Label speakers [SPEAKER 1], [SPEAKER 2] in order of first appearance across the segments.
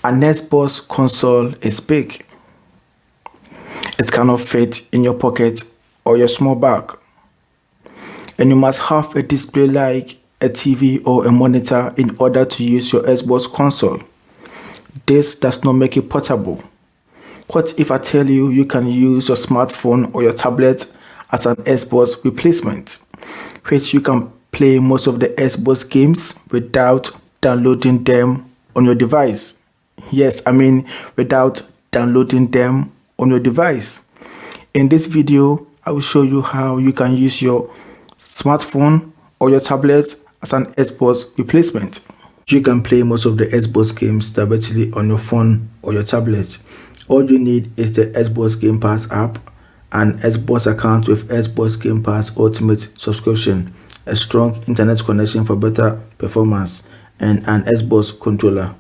[SPEAKER 1] An Xbox console is big. It cannot fit in your pocket or your small bag. And you must have a display like a TV or a monitor in order to use your Xbox console. This does not make it portable. What if I tell you you can use your smartphone or your tablet as an Xbox replacement, which you can play most of the Xbox games without downloading them on your device? Yes, I mean without downloading them on your device. In this video, I will show you how you can use your smartphone or your tablet as an Xbox replacement. You can play most of the Xbox games directly on your phone or your tablet. All you need is the Xbox Game Pass app, an Xbox account with Xbox Game Pass Ultimate subscription, a strong internet connection for better performance, and an Xbox controller.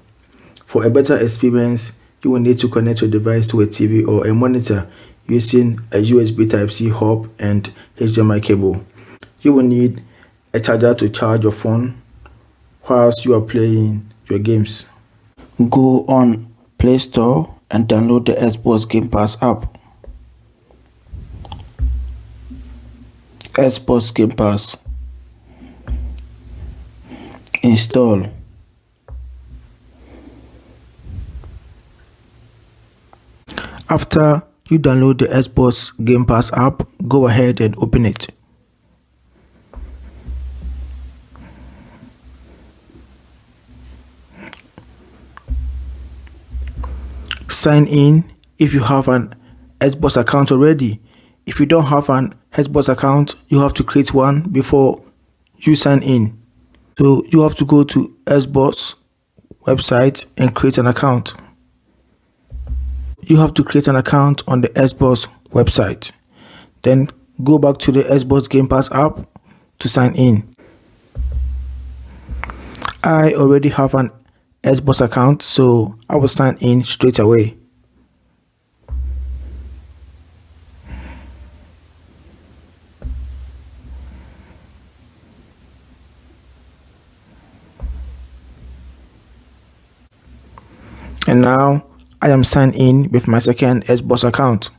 [SPEAKER 1] For a better experience, you will need to connect your device to a TV or a monitor using a USB Type-C hub and HDMI cable. You will need a charger to charge your phone whilst you are playing your games. Go on Play Store and download the Xbox Game Pass app. Xbox Game Pass. Install. After you download the Xbox Game Pass app, go ahead and open it. Sign in if you have an Xbox account already. If you don't have an Xbox account, you have to create one before you sign in. So you have to go to Xbox website and create an account. You have to create an account on the Xbox website. Then go back to the Xbox Game Pass app to sign in. I already have an Xbox account, so I will sign in straight away. And now I am signed in with my second Xbox account.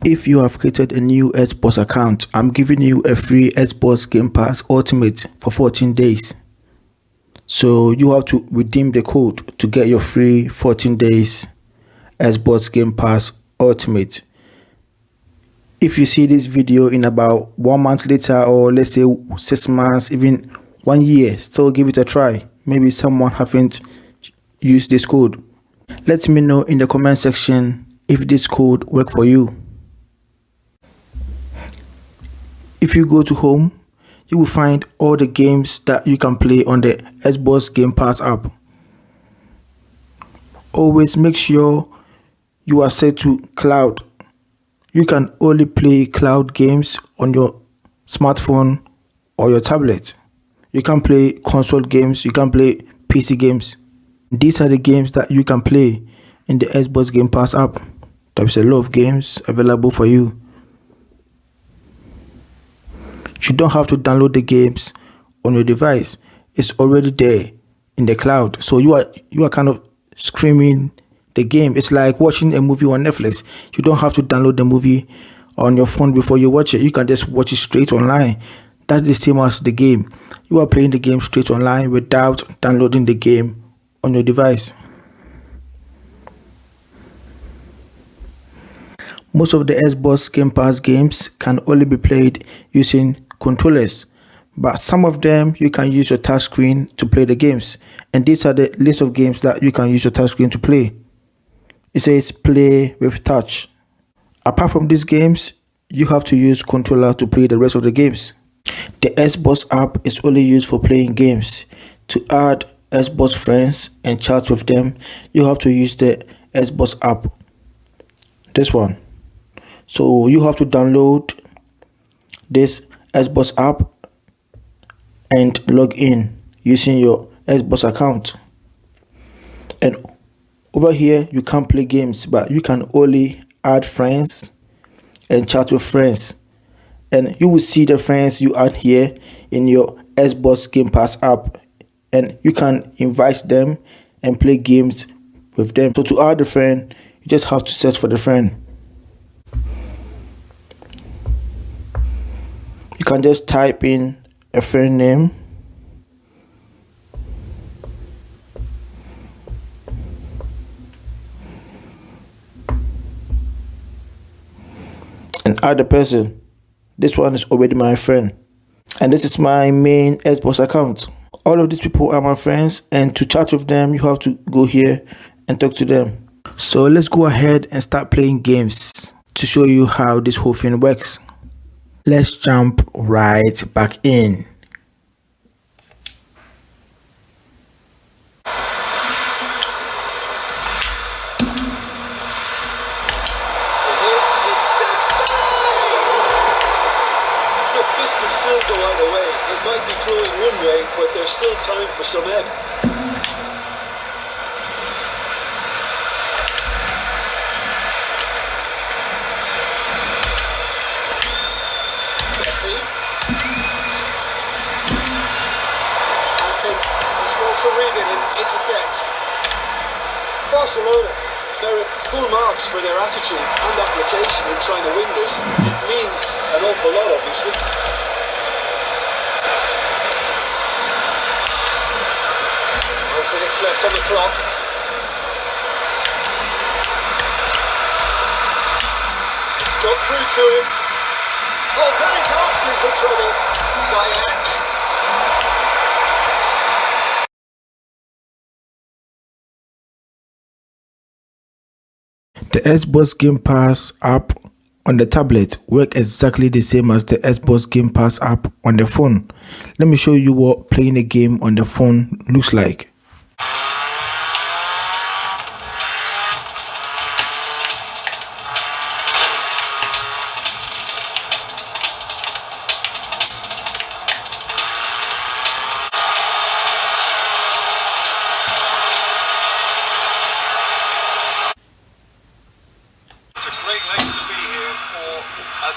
[SPEAKER 1] If you have created a new Xbox account, I'm giving you a free Xbox Game Pass Ultimate for 14 days. So you have to redeem the code to get your free 14 days Xbox Game Pass Ultimate. If you see this video in about 1 month later, or let's say 6 months, even 1 year, still give it a try. Maybe someone haven't used this code. Let me know in the comment section if this code worked for you. If you go to home, you will find all the games that you can play on the Xbox Game Pass app. Always make sure you are set to cloud. You can only play cloud games on your smartphone or your tablet. You can play console games, you can play PC games. These are the games that you can play in the Xbox Game Pass app. There's a lot of games available for you. You don't have to download the games on your device. It's already there in the cloud. So you are kind of streaming the game. It's like watching a movie on Netflix. You don't have to download the movie on your phone before you watch it. You can just watch it straight online. That's the same as the game. You are playing the game straight online without downloading the game on your device. Most of the Xbox Game Pass games can only be played using controllers, but some of them you can use your touchscreen to play the games, and these are the list of games that you can use your touchscreen to play. It says play with touch. Apart from these games, you have to use controller to play the rest of the games. The Xbox app is only used for playing games. To add Xbox friends and chat with them, you have to use the Xbox app, this one. So you have to download this Xbox app and log in using your Xbox account. And over here you can't play games, but you can only add friends and chat with friends. And you will see the friends you add here in your Xbox Game Pass app, and you can invite them and play games with them. So to add a friend, you just have to search for the friend. You can just type in a friend name. And add the person. This one is already my friend. And this is my main Xbox account. All of these people are my friends, and to chat with them, you have to go here and talk to them. So let's go ahead and start playing games to show you how this whole thing works. Let's jump right back in.
[SPEAKER 2] This could still go either way. It might be flowing one way, but there's still time for some ebb. Messi. Anthony is well to read it and intercepts. Barcelona merit full marks for their attitude and application in trying to win this. It means an awful lot, obviously. 5 minutes left on the clock. It's got through to him. Oh, Danny's asking for trouble. Ziyech.
[SPEAKER 1] The Xbox Game Pass app on the tablet works exactly the same as the Xbox Game Pass app on the phone. Let me show you what playing a game on the phone looks like.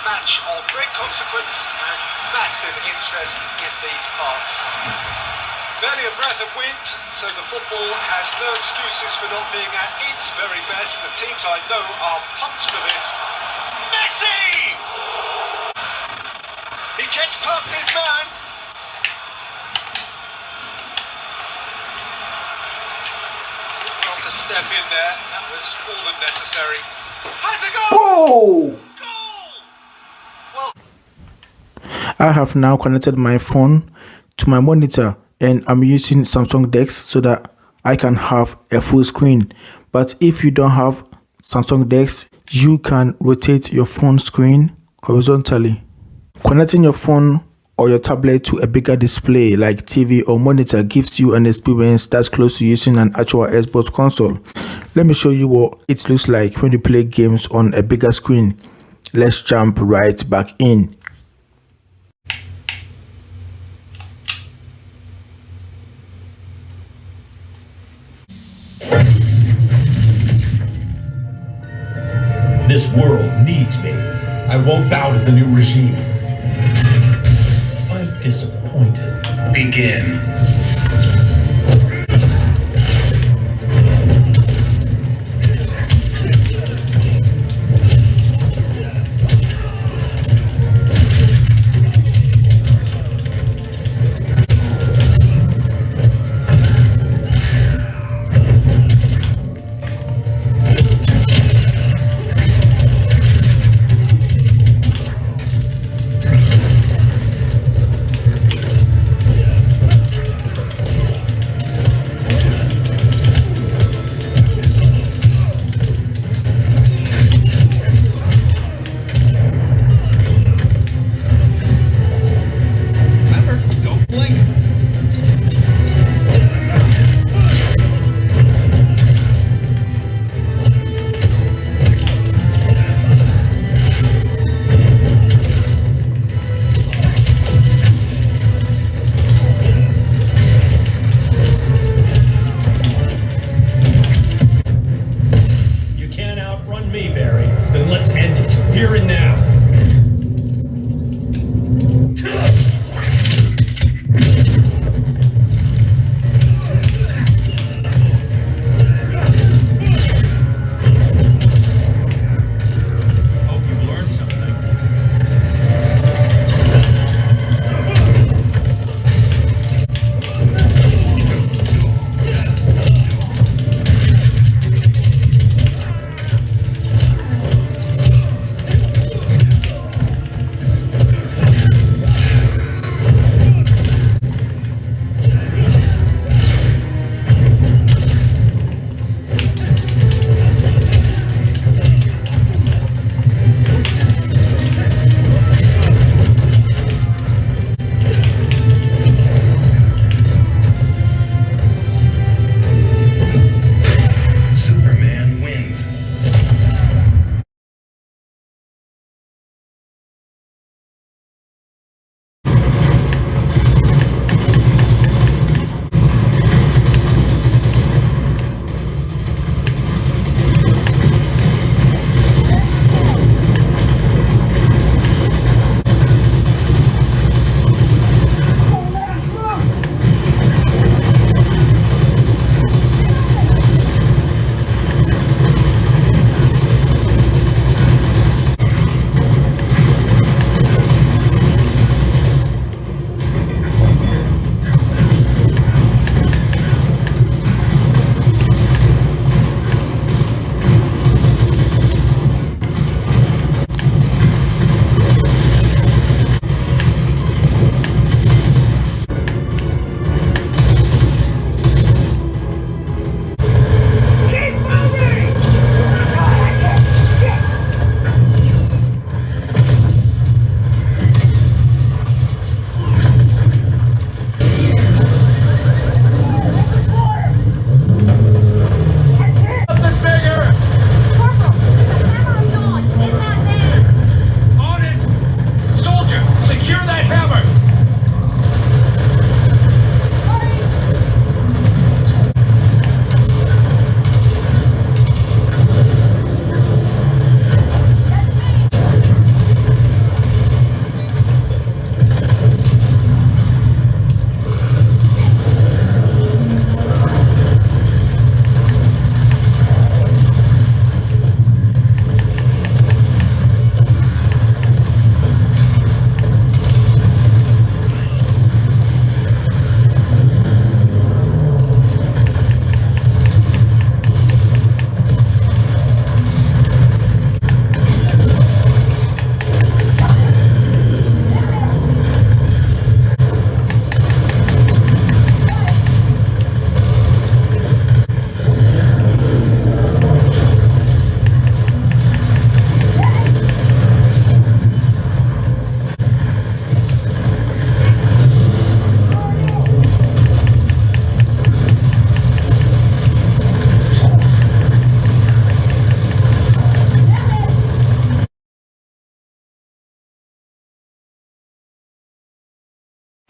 [SPEAKER 2] Match of great consequence and massive interest in these parts. Barely a breath of wind, so the football has no excuses for not being at its very best. The teams I know are pumped for this. Messi! He gets past his man. Not a step in there. That was more than necessary. Has a goal!
[SPEAKER 1] Oh! I have now connected my phone to my monitor and I'm using Samsung DeX so that I can have a full screen. But if you don't have Samsung DeX, you can rotate your phone screen horizontally. Connecting your phone or your tablet to a bigger display like TV or monitor gives you an experience that's close to using an actual Xbox console. Let me show you what it looks like when you play games on a bigger screen. Let's jump right back in.
[SPEAKER 3] This world needs me. I won't bow to the new regime. I'm disappointed. Begin.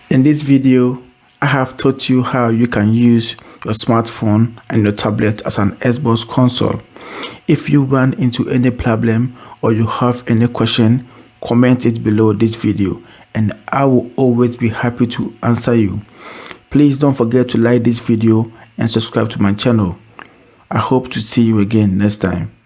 [SPEAKER 1] In this video, I have taught you how you can use your smartphone and your tablet as an Xbox console. If you run into any problem or you have any question, comment it below this video and I will always be happy to answer you. Please don't forget to like this video and subscribe to my channel. I hope to see you again next time.